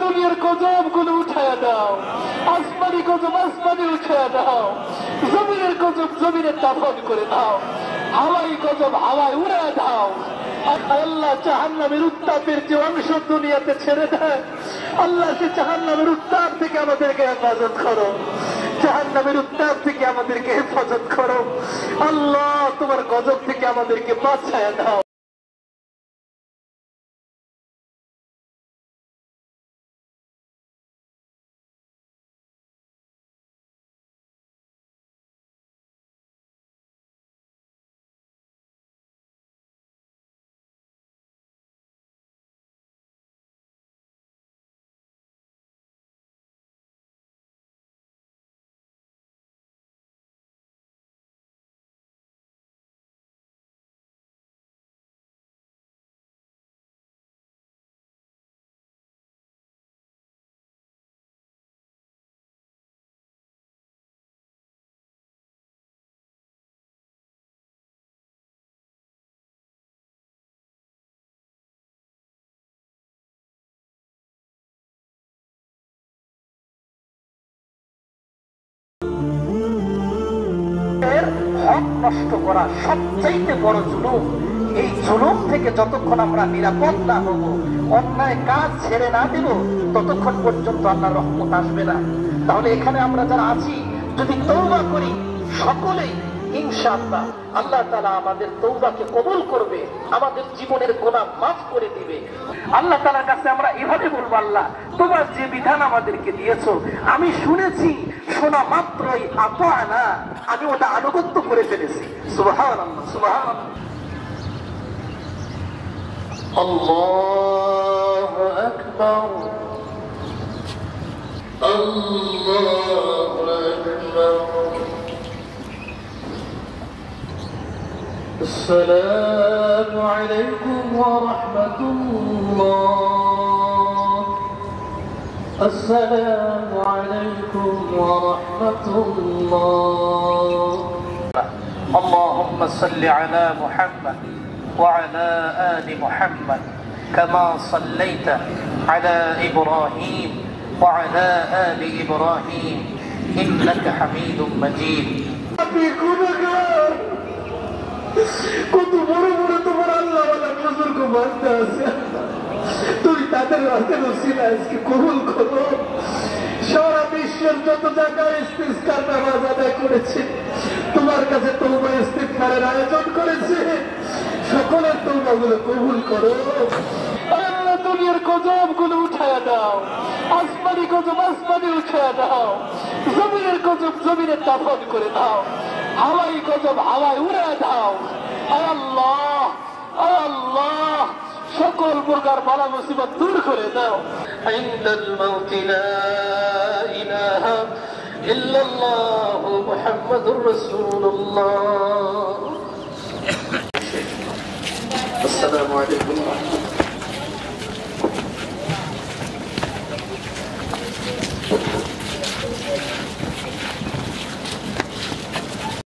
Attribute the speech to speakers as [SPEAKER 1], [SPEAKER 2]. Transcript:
[SPEAKER 1] দুনিয়ার গজব গুলো উঠায় দাও, আসমানি গজব আসমানি উঠায় দাও, জমিনের গজব জমিনের দাফন করে দাও, হাওয়াই গজব হাওয়ায় উড়ায় দাও। আল্লাহ জাহান্নামের উত্তাপের যে অংশ দুনিয়াতে ছেড়ে দেয়, আল্লাহ সে জাহান্নামের উত্তাপ থেকে আমাদেরকে হেফাজত করো, জাহান্নামের উত্তাপ থেকে আমাদেরকে হেফাজত করো। আল্লাহ তোমার গজব থেকে আমাদেরকে বাঁচায় দাও। হক নষ্ট করা সবচাইতে বড় জুলুম। এই জুলুম থেকে যতক্ষণ আমরা নিরাপদ না হব, অন্যায় কাজ ছেড়ে না দেব, ততক্ষণ পর্যন্ত আল্লাহর রহমত আসবে না। তাহলে এখানে আমরা যারা আছি যদি তওবা করি সকলেই, ইনশাআল্লাহ আল্লাহ তাআলা আমাদের তওবাকে কবুল করবে, আমাদের জীবনের গুনাহ মাফ করে দিবে। আল্লাহ তাআলার কাছে আমরা এভাবে বলবো, আল্লাহ তোমার যে বিধান আমাদেরকে দিয়েছো আমি শুনেছি, শোনা মাত্রই আতানা, আমি ওটা আনুগত্য করে ফেলেছি। সুবহানাল্লাহ সুবহানাল্লাহ। আল্লাহু আকবার আল্লাহু আকবার। السلام عليكم ورحمة الله. السلام عليكم ورحمة الله. اللهم صل على محمد وعلى آل محمد كما صليت على إبراهيم وعلى آل إبراهيم إنك حميد مجيد. কত বড় বড় তোমার আল্লাহ বুজুর্গ বান্দা আছে, তুই তাদের ওসিলা আজকে কবুল করো। সারা বিশ্বের যত জায়গায় ইস্তিগফার নামাজ আদায় করেছে, তোমার কাছে তওবা ইস্তিগফারের আয়োজন করেছে, সকলের তওবাগুলো কবুল করো। আল্লাহ দুনিয়ার গজব গুলো উঠায় দাও, আসমানি গজব আসমানি উঠায় দাও, জমিনের গজব জমিনের দাফন করে দাও, হাওয়াই গজব হাওয়ায় উড়ায় দাও। আল্লাহ আল্লাহ সকল প্রকার বালা মুসিবত দূর করে দাও। ইনদাল মাউত লা ইলাহা ইল্লাল্লাহ মুহাম্মাদুর রাসূলুল্লাহ। আসসালামু আলাইকুম।